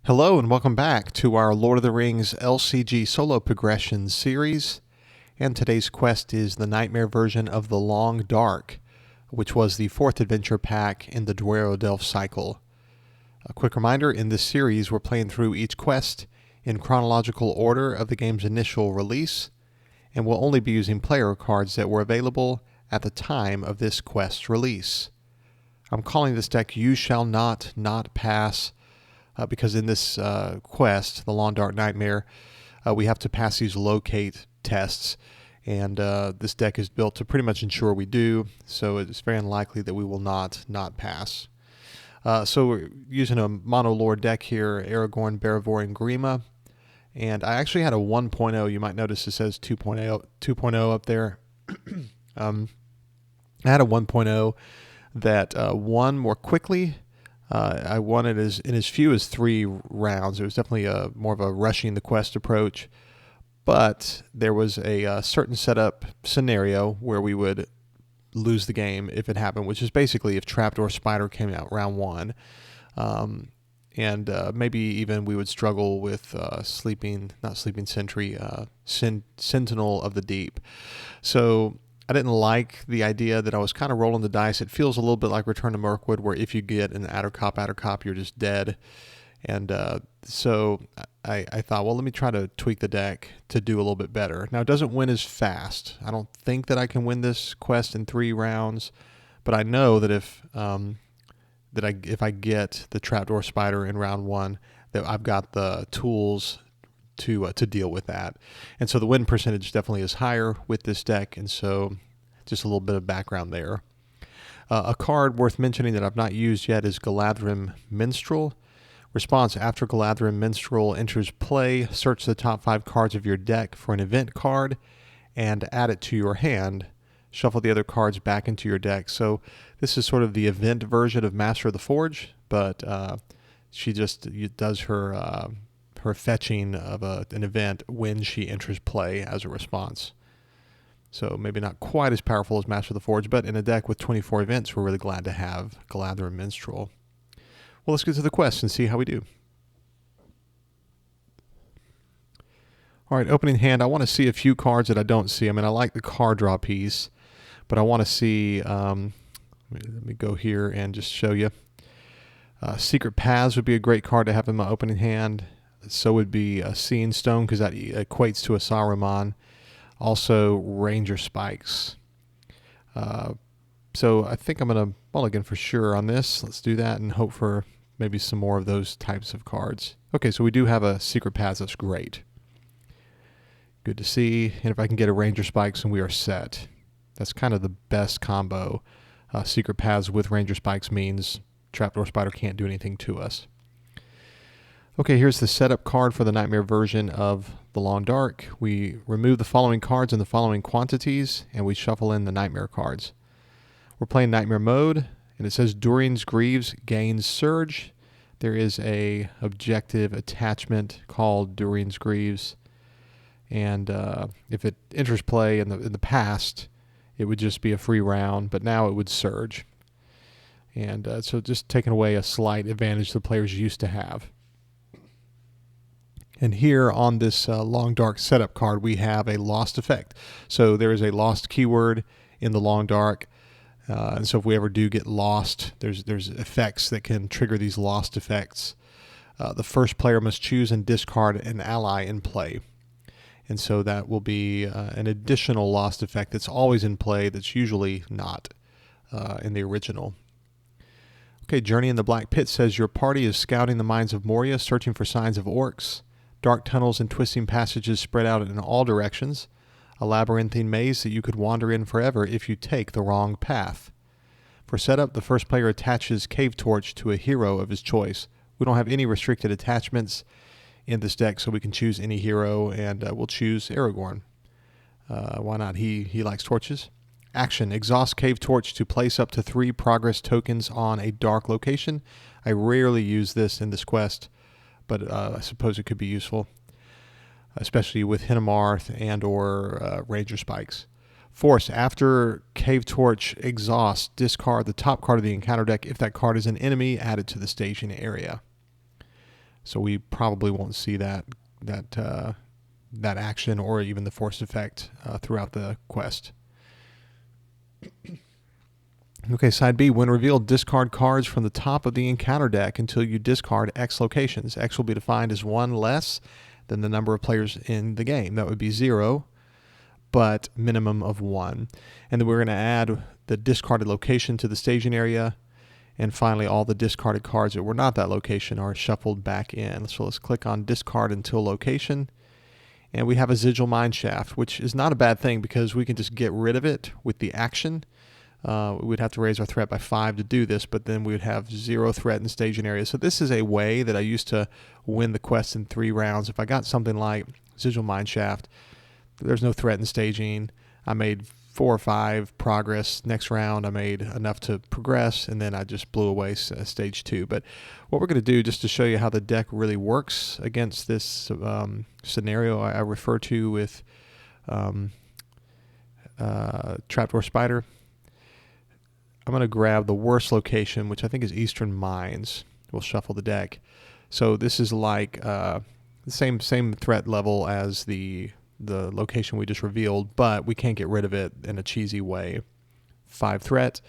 Hello and welcome back to our Lord of the Rings LCG solo progression series. And today's quest is the Nightmare version of The Long Dark, which was the fourth adventure pack in the Duero Delph cycle. A quick reminder, in this series we're playing through each quest in chronological order of the game's initial release, and we'll only be using player cards that were available at the time of this quest's release. I'm calling this deck You Shall Not Pass, because in this quest, the Long Dark Nightmare, we have to pass these locate tests, and this deck is built to pretty much ensure we do, so it's very unlikely that we will not pass. So we're using a mono lore deck here, Aragorn, Beravor, and Grima, and I actually had a 1.0. You might notice it says 2.0 up there. I had a 1.0 that won more quickly. I won it in as few as 3 rounds. It was definitely more of a rushing the quest approach, but there was a certain setup scenario where we would lose the game if it happened, which is basically if Trapdoor Spider came out round 1, and maybe even we would struggle with Sleeping Sentry, Sentinel of the Deep. So I didn't like the idea that I was kind of rolling the dice. It feels a little bit like Return to Mirkwood, where if you get an Addercop, you're just dead. And so I thought, well, let me try to tweak the deck to do a little bit better. Now, it doesn't win as fast. I don't think that I can win this quest in 3 rounds, but I know that if I get the Trapdoor Spider in round 1, that I've got the tools to deal with that. And so the win percentage definitely is higher with this deck, and so just a little bit of background there. A card worth mentioning that I've not used yet is Galadhrim Minstrel. Response: after Galadhrim Minstrel enters play, search the top 5 cards of your deck for an event card and add it to your hand. Shuffle the other cards back into your deck. So this is sort of the event version of Master of the Forge, but she just does her fetching of an event when she enters play as a response. So maybe not quite as powerful as Master of the Forge, but in a deck with 24 events, we're really glad to have Galadhrim Minstrel. Well, let's get to the quest and see how we do. All right, opening hand, I want to see a few cards that I don't see. I mean, I like the card draw piece, but I want to see, let me go here and just show you. Secret Paths would be a great card to have in my opening hand. So would be a Seeing Stone, because that equates to a Saruman. Also, Ranger Spikes. So I think I'm going to mulligan for sure on this. Let's do that and hope for maybe some more of those types of cards. Okay, so we do have a Secret Paths. That's great. Good to see. And if I can get a Ranger Spikes, and we are set. That's kind of the best combo. Secret Paths with Ranger Spikes means Trapdoor Spider can't do anything to us. Okay, here's the setup card for the Nightmare version of The Long Dark. We remove the following cards in the following quantities, and we shuffle in the Nightmare cards. We're playing Nightmare mode, and it says Durin's Greaves gains Surge. There is a objective attachment called Durin's Greaves, and if it enters play in the past, it would just be a free round, but now it would surge. And so just taking away a slight advantage the players used to have. And here on this Long Dark setup card, we have a lost effect. So there is a lost keyword in the Long Dark. And so if we ever do get lost, there's effects that can trigger these lost effects. The first player must choose and discard an ally in play. And so that will be an additional lost effect that's always in play, that's usually not in the original. Okay, Journey in the Black Pit says your party is scouting the mines of Moria, searching for signs of orcs. Dark tunnels and twisting passages spread out in all directions. A labyrinthine maze that you could wander in forever if you take the wrong path. For setup, the first player attaches Cave Torch to a hero of his choice. We don't have any restricted attachments in this deck, so we can choose any hero, and we'll choose Aragorn. Why not? He likes torches. Action: exhaust Cave Torch to place up to 3 progress tokens on a dark location. I rarely use this in this quest, but I suppose it could be useful, especially with Hinemarth and or Ranger Spikes. Force: after Cave Torch exhausts, discard the top card of the encounter deck. If that card is an enemy, add it to the staging area. So we probably won't see that action or even the force effect throughout the quest. Okay, side B, when revealed, discard cards from the top of the encounter deck until you discard X locations. X will be defined as one less than the number of players in the game. That would be 0, but minimum of 1. And then we're going to add the discarded location to the staging area. And finally, all the discarded cards that were not that location are shuffled back in. So let's click on discard until location. And we have a Sigil Mineshaft, which is not a bad thing because we can just get rid of it with the action. We'd have to raise our threat by 5 to do this, but then we would have 0 threat in the staging area. So this is a way that I used to win the quest in 3 rounds. If I got something like Sigil Mineshaft, there's no threat in staging. I made 4 or 5 progress. Next round I made enough to progress, and then I just blew away stage 2. But what we're going to do, just to show you how the deck really works against this scenario I refer to with Trapdoor Spider, I'm going to grab the worst location, which I think is Eastern Mines. We'll shuffle the deck. So this is like the same threat level as the location we just revealed, but we can't get rid of it in a cheesy way. 5 threat,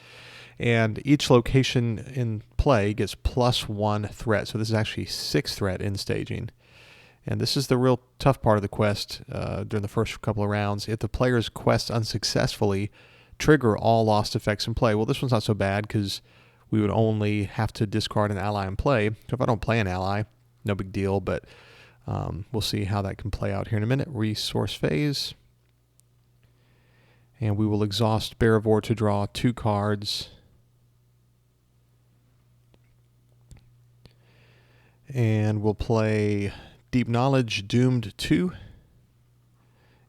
and each location in play gets +1 threat. So this is actually 6 threat in staging. And this is the real tough part of the quest during the first couple of rounds. If the player's quest unsuccessfully, trigger all lost effects in play. Well, this one's not so bad because we would only have to discard an ally in play. So if I don't play an ally, no big deal, but we'll see how that can play out here in a minute. Resource phase. And we will exhaust Barivore to draw 2 cards. And we'll play Deep Knowledge, Doomed 2.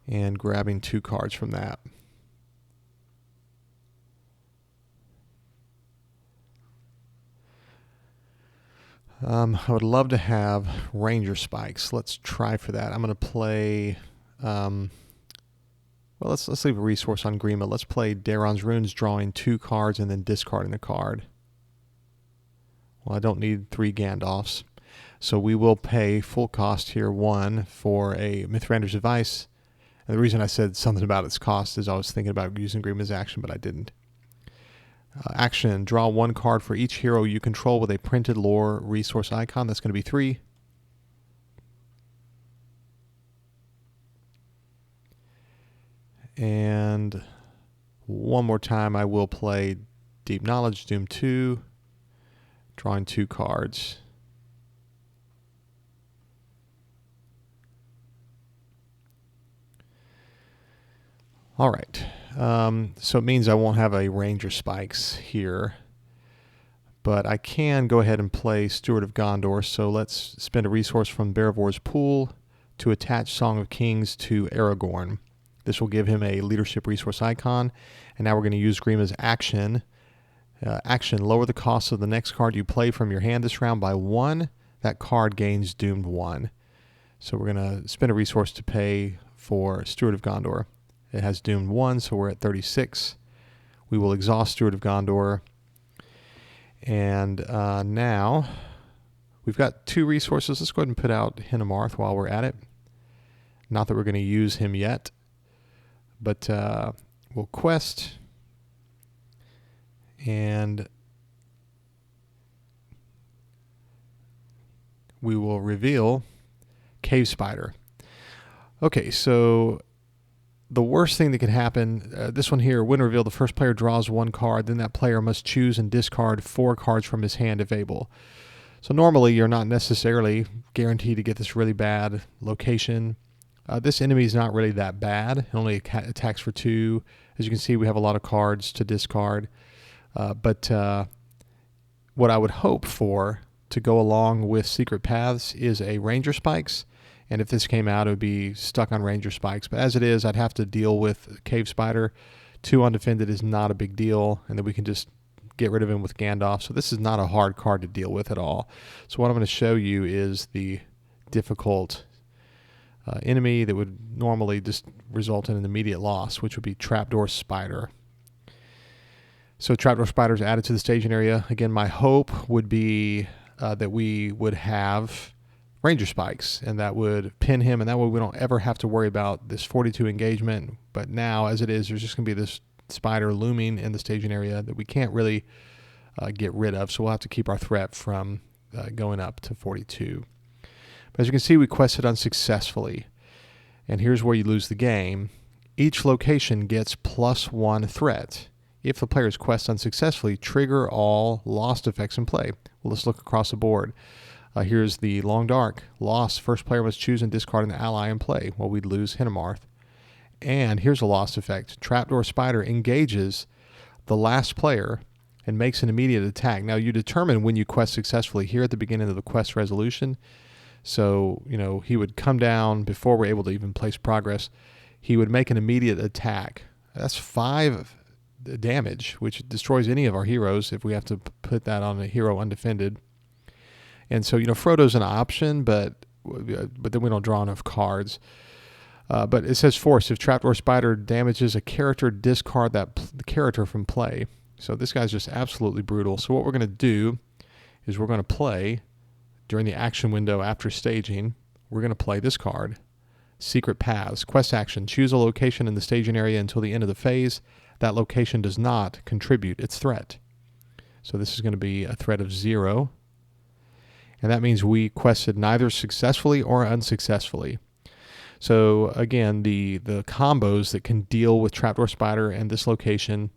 And grabbing 2 cards from that. I would love to have Ranger Spikes. Let's try for that. I'm going to play, well, let's leave a resource on Grima. Let's play Daron's Runes, drawing 2 cards and then discarding a card. Well, I don't need 3 Gandalfs. So we will pay full cost here 1 for a Mithrander's Advice. And the reason I said something about its cost is I was thinking about using Grima's action, but I didn't. Action, draw 1 card for each hero you control with a printed lore resource icon. That's going to be 3. And one more time I will play Deep Knowledge, Doom 2, drawing 2 cards. All right. So it means I won't have a Ranger Spikes here, but I can go ahead and play Steward of Gondor. So let's spend a resource from Barivor's pool to attach Song of Kings to Aragorn. This will give him a leadership resource icon. And now we're going to use Grima's action. Lower the cost of the next card you play from your hand this round by 1. That card gains Doomed 1. So we're going to spend a resource to pay for Steward of Gondor. It has Doomed 1, so we're at 36. We will exhaust Steward of Gondor. And now we've got 2 resources. Let's go ahead and put out Hinamarth while we're at it. Not that we're going to use him yet, but we'll quest. And we will reveal Cave Spider. Okay, so the worst thing that could happen, this one here, when revealed, the first player draws 1 card, then that player must choose and discard 4 cards from his hand if able. So normally you're not necessarily guaranteed to get this really bad location. This enemy is not really that bad. It only attacks for 2. As you can see, we have a lot of cards to discard. But what I would hope for to go along with Secret Paths is a Ranger Spikes. And if this came out, it would be stuck on Ranger Spikes. But as it is, I'd have to deal with Cave Spider. 2 undefended is not a big deal. And then we can just get rid of him with Gandalf. So this is not a hard card to deal with at all. So what I'm going to show you is the difficult enemy that would normally just result in an immediate loss, which would be Trapdoor Spider. So Trapdoor Spider is added to the staging area. Again, my hope would be that we would have Ranger Spikes, and that would pin him, and that way we don't ever have to worry about this 42 engagement. But now, as it is, there's just going to be this spider looming in the staging area that we can't really get rid of, so we'll have to keep our threat from going up to 42. But as you can see, we quested unsuccessfully, and here's where you lose the game. Each location gets +1 threat. If the player's quest unsuccessfully, trigger all lost effects in play. Well, let's look across the board. Here's the Long Dark. Lost. First player must choose and discard an ally in play. Well, we'd lose Hinnemarth. And here's a lost effect. Trapdoor Spider engages the last player and makes an immediate attack. Now, you determine when you quest successfully here at the beginning of the quest resolution. So, he would come down before we're able to even place progress. He would make an immediate attack. That's 5 damage, which destroys any of our heroes if we have to put that on a hero undefended. And so, Frodo's an option, but then we don't draw enough cards. But it says force. If Trapdoor Spider damages a character, discard the character from play. So this guy's just absolutely brutal. So what we're going to do is we're going to play, during the action window after staging, we're going to play this card. Secret Paths. Quest action. Choose a location in the staging area until the end of the phase. That location does not contribute its threat. So this is going to be a threat of 0. And that means we quested neither successfully or unsuccessfully. So again, the combos that can deal with Trapdoor Spider and this location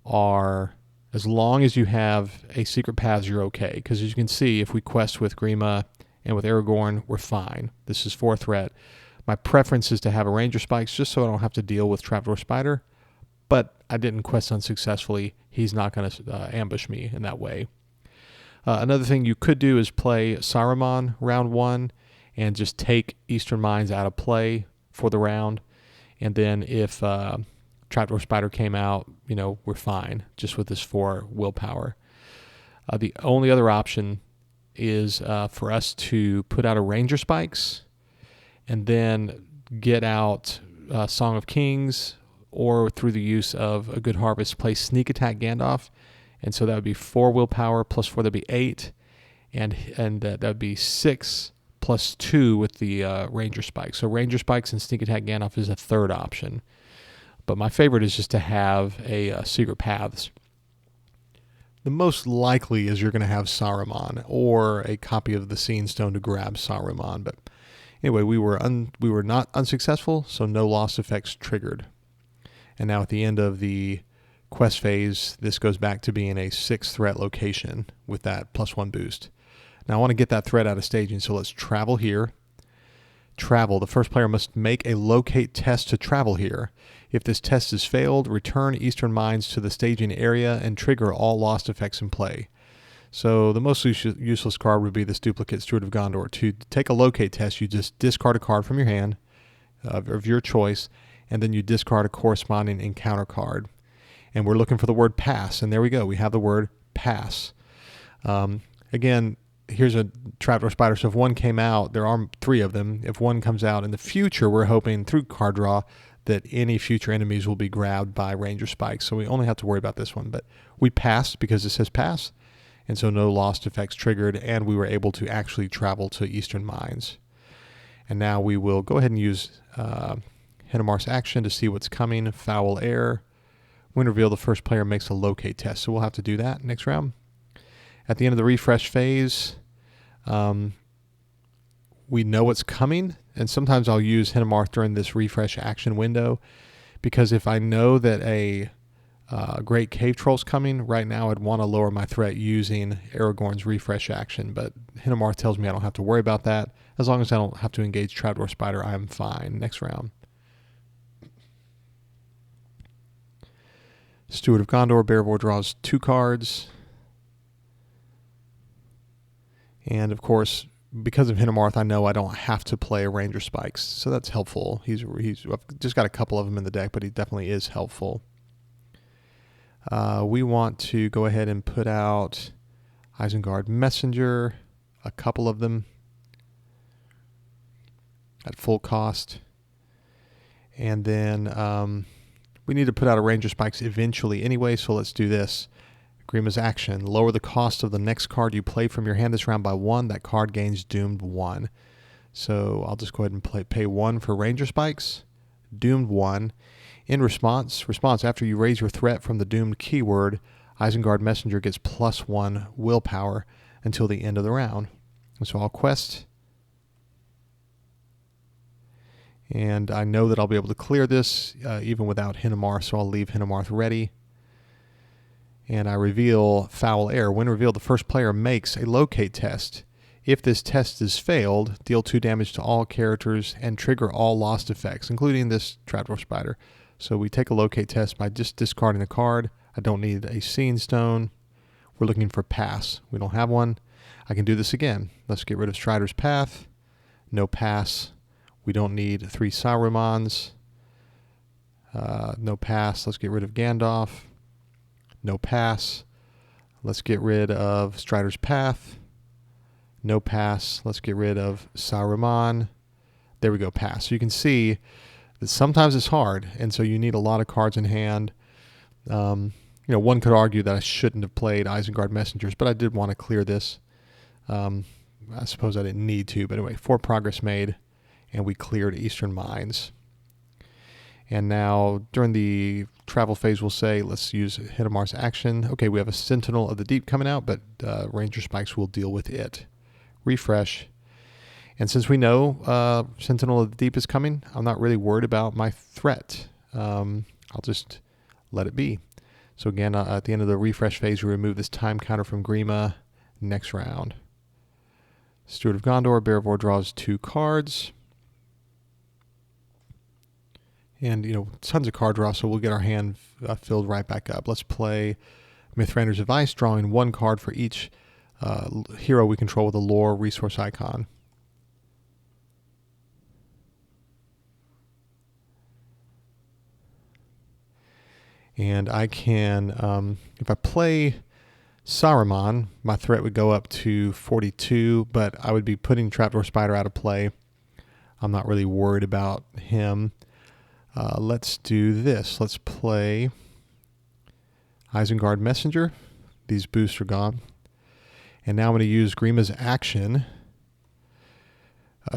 are, as long as you have a Secret Paths, you're okay. Because as you can see, if we quest with Grima and with Aragorn, we're fine. This is 4 threat. My preference is to have a Ranger Spikes just so I don't have to deal with Trapdoor Spider. But I didn't quest unsuccessfully. He's not going to ambush me in that way. Another thing you could do is play Saruman round 1 and just take Eastern Mines out of play for the round. And then if Trapdoor Spider came out, we're fine just with this 4 willpower. The only other option is for us to put out a Ranger Spikes and then get out Song of Kings, or through the use of a Good Harvest, play Sneak Attack Gandalf. And so that would be 4 willpower plus 4, that'd be 8. And that would be 6 plus 2 with the Ranger Spikes. So Ranger Spikes and Sneak Attack Gandalf is a third option. But my favorite is just to have a Secret Paths. The most likely is you're going to have Saruman or a copy of the Scene Stone to grab Saruman. But anyway, we were not unsuccessful, so no lost effects triggered. And now at the end of the quest phase, this goes back to being a 6 threat location with that +1 boost. Now I want to get that threat out of staging, so let's travel here. Travel. The first player must make a locate test to travel here. If this test is failed, return Eastern Mines to the staging area and trigger all lost effects in play. So the most useless card would be this duplicate Steward of Gondor. To take a locate test, you just discard a card from your hand of your choice, and then you discard a corresponding encounter card. And we're looking for the word pass, and there we go. We have the word pass. Again, here's a Trapdoor Spider. So if one came out, there are 3 of them. If one comes out in the future, we're hoping through card draw that any future enemies will be grabbed by Ranger Spikes. So we only have to worry about this one. But we passed because it says pass, and so no lost effects triggered, and we were able to actually travel to Eastern Mines. And now we will go ahead and use Hinnemarth's action to see what's coming. Foul Air. When revealed, the first player makes a locate test. So we'll have to do that next round. At the end of the refresh phase, we know what's coming. And sometimes I'll use Hinnemarth during this refresh action window, because if I know that a Great Cave Troll's coming, right now I'd want to lower my threat using Aragorn's refresh action. But Hinnemarth tells me I don't have to worry about that. As long as I don't have to engage Trapdoor Spider, I'm fine. Next round. Steward of Gondor. Bearvor draws 2 cards. And of course, because of Hinnemarth, I know I don't have to play a Ranger Spikes. So that's helpful. I've just got a couple of them in the deck, but he definitely is helpful. We want to go ahead and put out Isengard Messenger, a couple of them at full cost. And then we need to put out a Ranger Spikes eventually anyway, so let's do this. Grima's action. Lower the cost of the next card you play from your hand this round by 1. That card gains Doomed 1. So I'll just go ahead and pay 1 for Ranger Spikes. Doomed 1. In response, after you raise your threat from the doomed keyword, Isengard Messenger gets +1 willpower until the end of the round. And so I'll quest. And I know that I'll be able to clear this even without Hinamar, so I'll leave Hinamarth ready. And I reveal Foul Air. When revealed, the first player makes a locate test. If this test is failed, deal 2 damage to all characters and trigger all lost effects, including this Trapdoor Spider. So we take a locate test by just discarding a card. I don't need a Scene Stone. We're looking for pass. We don't have one. I can do this again. Let's get rid of Strider's Path. No pass. We don't need 3 Sarumans. No pass. Let's get rid of Gandalf. No pass. Let's get rid of Strider's Path. No pass. Let's get rid of Saruman. There we go, pass. So you can see that sometimes it's hard, and so you need a lot of cards in hand. One could argue that I shouldn't have played Isengard Messengers, but I did want to clear this. I suppose I didn't need to, but anyway, 4 progress made, and we cleared Eastern Mines. And now, during the travel phase, we'll say, let's use Hinamar's action. Okay, we have a Sentinel of the Deep coming out, but Ranger Spikes will deal with it. Refresh. And since we know Sentinel of the Deep is coming, I'm not really worried about my threat. I'll just let it be. So again, at the end of the refresh phase, we remove this time counter from Grima. Next round. Steward of Gondor, Bearvor draws 2 cards. And, tons of card draw, so we'll get our hand filled right back up. Let's play Mithrander's Advice, drawing 1 card for each hero we control with a lore resource icon. And I can, if I play Saruman, my threat would go up to 42, but I would be putting Trapdoor Spider out of play. I'm not really worried about him. Let's do this. Let's play Isengard Messenger. These boosts are gone. And now I'm going to use Grima's action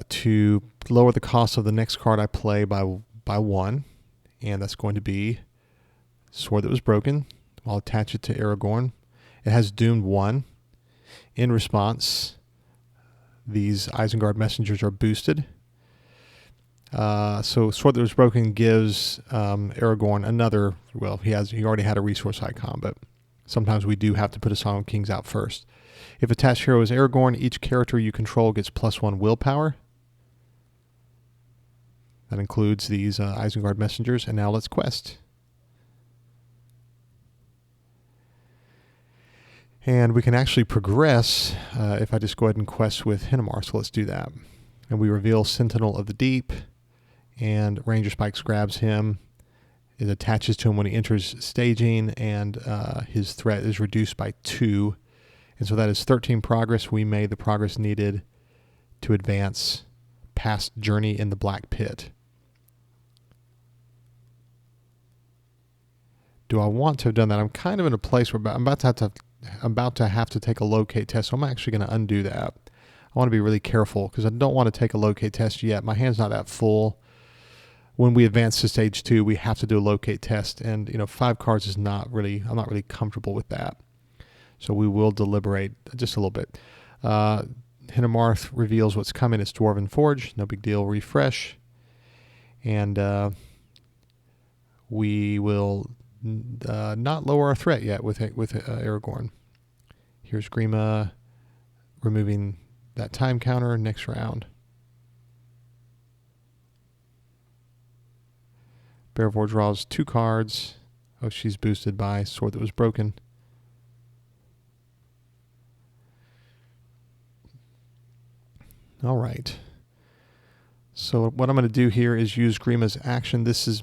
to lower the cost of the next card I play by 1. And that's going to be Sword That Was Broken. I'll attach it to Aragorn. It has Doomed 1. In response, these Isengard Messengers are boosted. So Sword That Was Broken gives Aragorn another, well, he already had a resource icon, but sometimes we do have to put a Song of Kings out first. If attached hero is Aragorn, each character you control gets +1 willpower. That includes these Isengard Messengers. And now let's quest. And we can actually progress if I just go ahead and quest with Hinamar. So let's do that. And we reveal Sentinel of the Deep. And Ranger Spikes grabs him. It attaches to him when he enters staging. And his threat is reduced by 2. And so that is 13 progress. We made the progress needed to advance past Journey in the Black Pit. Do I want to have done that? I'm kind of in a place where I'm about to have to take a locate test, so I'm actually going to undo that. I want to be really careful because I don't want to take a locate test yet. My hand's not that full. When we advance to stage 2, we have to do a locate test, and 5 cards is not really. I'm not really comfortable with that. So we will deliberate just a little bit. Hinamarth reveals what's coming. It's Dwarven Forge. No big deal. Refresh. And we will not lower our threat yet with Aragorn. Here's Grima removing that time counter next round. Bearvor draws 2 cards. Oh, she's boosted by Sword That Was Broken. All right. So what I'm going to do here is use Grima's action. These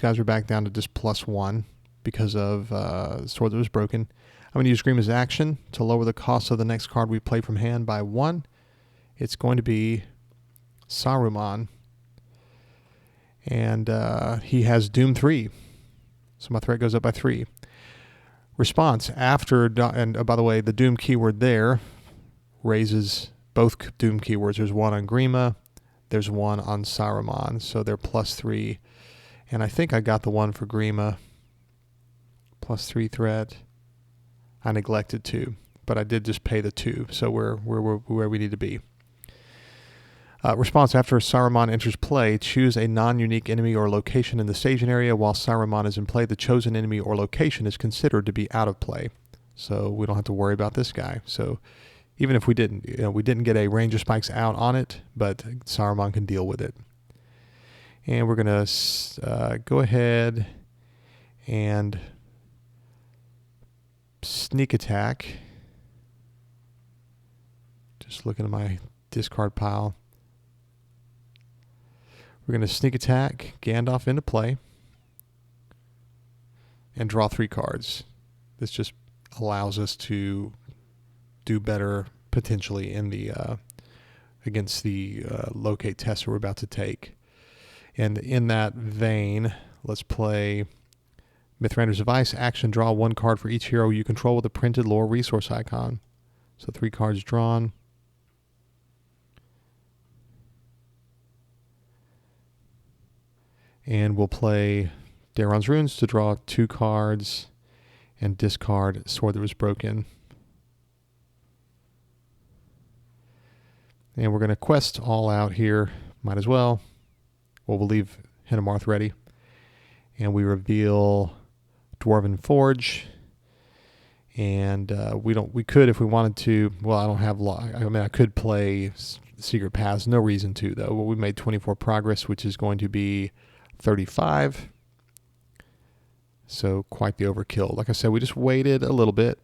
guys are back down to just +1 because of Sword That Was Broken. I'm going to use Grima's action to lower the cost of the next card we play from hand by 1. It's going to be Saruman. And he has Doom 3. So my threat goes up by 3. Response after, and by the way, the Doom keyword there raises both Doom keywords. There's one on Grima, there's one on Saruman, so they're +3. And I think I got the one for Grima. +3 threat. I neglected 2, but I did just pay the 2, so we're where we need to be. Response: after Saruman enters play, choose a non-unique enemy or location in the staging area. While Saruman is in play, the chosen enemy or location is considered to be out of play. So we don't have to worry about this guy. So even if we didn't get a Ranger Spikes out on it, but Saruman can deal with it. And we're going to go ahead and sneak attack. Just looking at my discard pile. We're going to sneak attack Gandalf into play and draw 3 cards. This just allows us to do better potentially in the against the locate test we're about to take. And in that vein, let's play Mithrander's Device. Action: draw 1 card for each hero you control with a printed lore resource icon. So 3 cards drawn. And we'll play Daron's Runes to draw 2 cards and discard Sword That Was Broken. And we're going to quest all out here. Might as well. Well, we'll leave Hennemarth ready. And we reveal Dwarven Forge. And we could, if we wanted to, well, I don't have, I could play Secret Paths. No reason to, though. Well, we made 24 progress, which is going to be 35. So quite the overkill. Like I said, we just waited a little bit,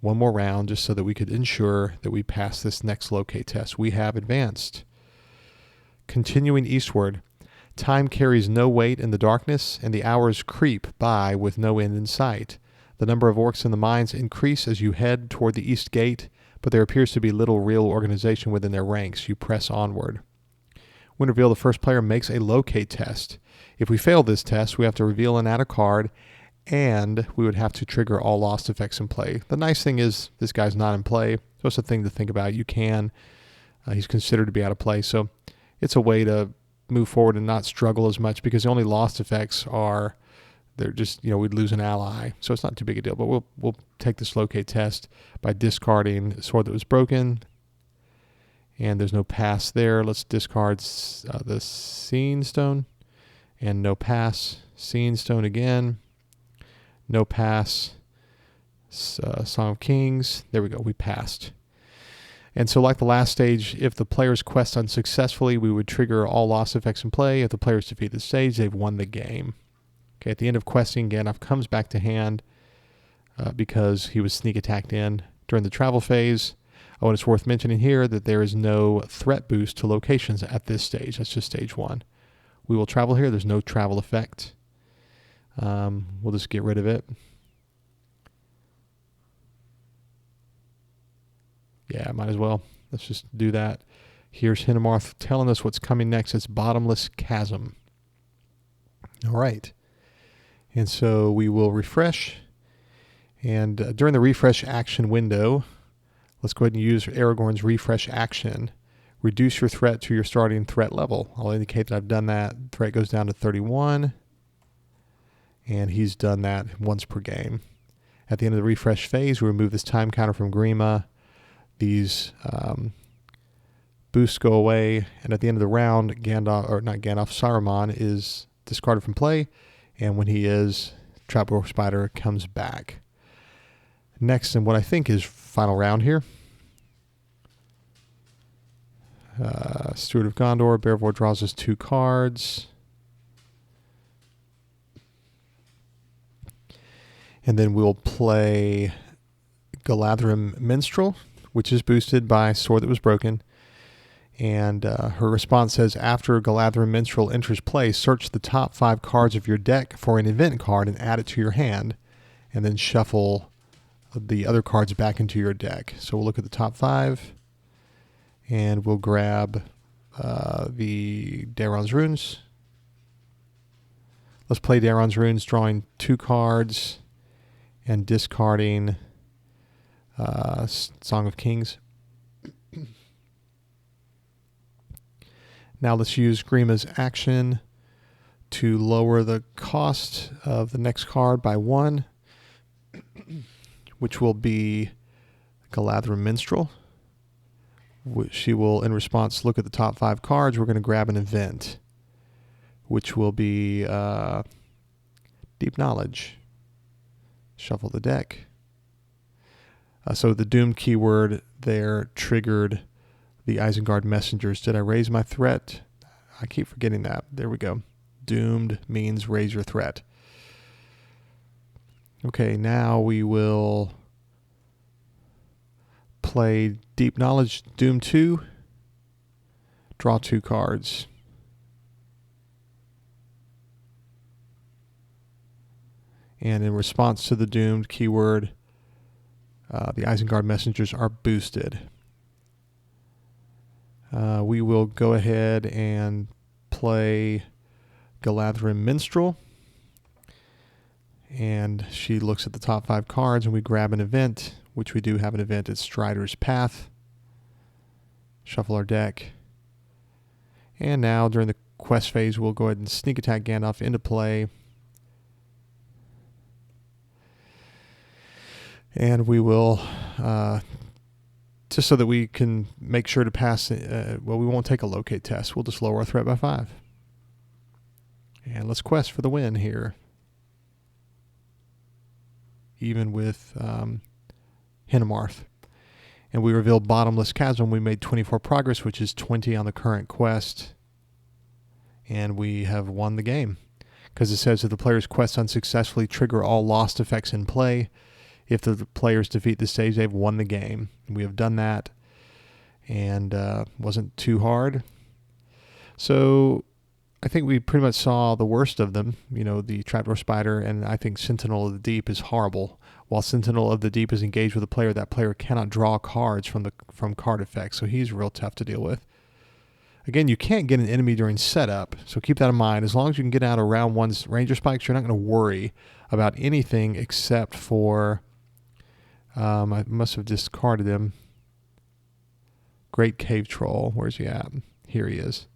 one more round, just so that we could ensure that we pass this next locate test. We have advanced. Continuing eastward, time carries no weight in the darkness, and the hours creep by with no end in sight. The number of orcs in the mines increase as you head toward the east gate, but there appears to be little real organization within their ranks. You press onward. When revealed, the first player makes a locate test. If we fail this test, we have to reveal and add a card, and we would have to trigger all lost effects in play. The nice thing is this guy's not in play, so it's a thing to think about. You can. He's considered to be out of play, so it's a way to move forward and not struggle as much, because the only lost effects are, they're just, we'd lose an ally, so it's not too big a deal. But we'll take this locate test by discarding Sword That Was Broken, and there's no pass there. Let's discard the Scene Stone, and no pass. Scene Stone again, no pass. Song of Kings, there we go, we passed. And so like the last stage, if the players quest unsuccessfully, we would trigger all lost effects in play. If the players defeat the stage, they've won the game. Okay, at the end of questing, Gandalf comes back to hand because he was sneak attacked in during the travel phase. Oh, and it's worth mentioning here that there is no threat boost to locations at this stage. That's just stage 1. We will travel here. There's no travel effect. We'll just get rid of it. Yeah, might as well. Let's just do that. Here's Hennemarth telling us what's coming next. It's Bottomless Chasm. All right. And so we will refresh. And during the refresh action window, let's go ahead and use Aragorn's refresh action. Reduce your threat to your starting threat level. I'll indicate that I've done that. Threat goes down to 31. And he's done that once per game. At the end of the refresh phase, we remove this time counter from Grima. These boosts go away, and at the end of the round, Saruman is discarded from play, and when he is, Trapdoor Spider comes back. Next, in what I think is final round here, Steward of Gondor, Bearvor draws us 2 cards. And then we'll play Galadhrim Minstrel, which is boosted by Sword That Was Broken. And her response says, after Galadhrim Minstrel enters play, search the top 5 cards of your deck for an event card and add it to your hand, and then shuffle the other cards back into your deck. So we'll look at the top 5, and we'll grab the Daron's Runes. Let's play Daron's Runes, drawing 2 cards and discarding Song of Kings. Now let's use Grima's action to lower the cost of the next card by 1, which will be Galadhrim Minstrel. She will, in response, look at the top 5 cards. We're going to grab an event, which will be Deep Knowledge. Shuffle the deck. So the doomed keyword there triggered the Isengard messengers. Did I raise my threat? I keep forgetting that. There we go. Doomed means raise your threat. Okay, now we will play Deep Knowledge Doom 2. Draw 2 cards. And in response to the doomed keyword, the Isengard messengers are boosted. We will go ahead and play Galadhrim Minstrel. And she looks at the top 5 cards, and we grab an event, which we do have an event. It's Strider's Path. Shuffle our deck. And now, during the quest phase, we'll go ahead and sneak attack Gandalf into play. And we will, just so that we can make sure to pass, well, we won't take a locate test. We'll just lower our threat by 5. And let's quest for the win here. Even with Hinemarth. And we reveal Bottomless Chasm. We made 24 progress, which is 20 on the current quest. And we have won the game. Because it says that the player's quest unsuccessfully trigger all lost effects in play. If the players defeat the stage, they've won the game. We have done that, and wasn't too hard. So I think we pretty much saw the worst of them. You know, the Trapdoor Spider, and I think Sentinel of the Deep is horrible. While Sentinel of the Deep is engaged with a player, that player cannot draw cards from card effects, so he's real tough to deal with. Again, you can't get an enemy during setup, so keep that in mind. As long as you can get out of round 1's Ranger Spikes, you're not going to worry about anything except for... I must have discarded him. Great Cave Troll. Where's he at? Here he is.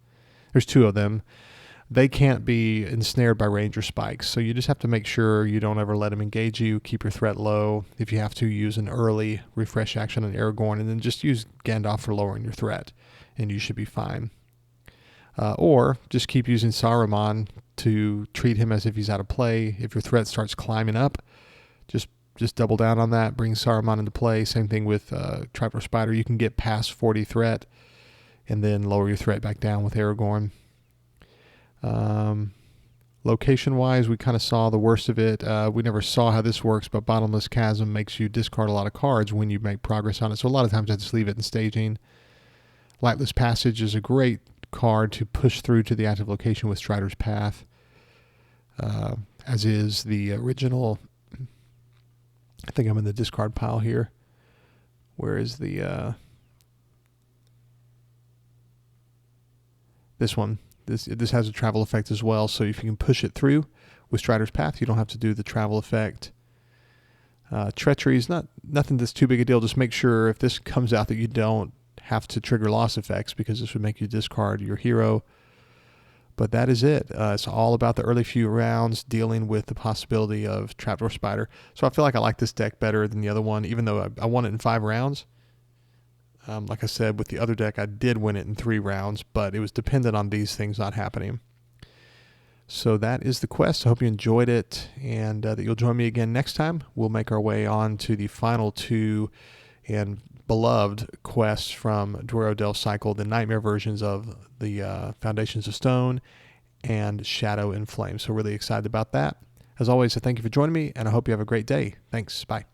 There's 2 of them. They can't be ensnared by Ranger Spikes, so you just have to make sure you don't ever let them engage you. Keep your threat low. If you have to, use an early refresh action on Aragorn, and then just use Gandalf for lowering your threat, and you should be fine. Or just keep using Saruman to treat him as if he's out of play. If your threat starts climbing up, just double down on that, bring Saruman into play. Same thing with Trapdoor Spider. You can get past 40 threat and then lower your threat back down with Aragorn. Location-wise, we kind of saw the worst of it. We never saw how this works, but Bottomless Chasm makes you discard a lot of cards when you make progress on it. So a lot of times I just leave it in staging. Lightless Passage is a great card to push through to the active location with Strider's Path, as is the original... I think I'm in the discard pile here. Where is the... this one. This has a travel effect as well, so if you can push it through with Strider's Path, you don't have to do the travel effect. Treachery is nothing that's too big a deal. Just make sure if this comes out that you don't have to trigger loss effects, because this would make you discard your hero. But that is it. It's all about the early few rounds dealing with the possibility of Trapdoor Spider. So I feel like I like this deck better than the other one, even though I won it in 5 rounds. Like I said, with the other deck, I did win it in 3 rounds, but it was dependent on these things not happening. So that is the quest. I hope you enjoyed it, and that you'll join me again next time. We'll make our way on to the final 2 and beloved quests from Dwaro Delve Cycle, the nightmare versions of the Foundations of Stone and Shadow and Flame. So really excited about that. As always, I thank you for joining me, and I hope you have a great day. Thanks. Bye.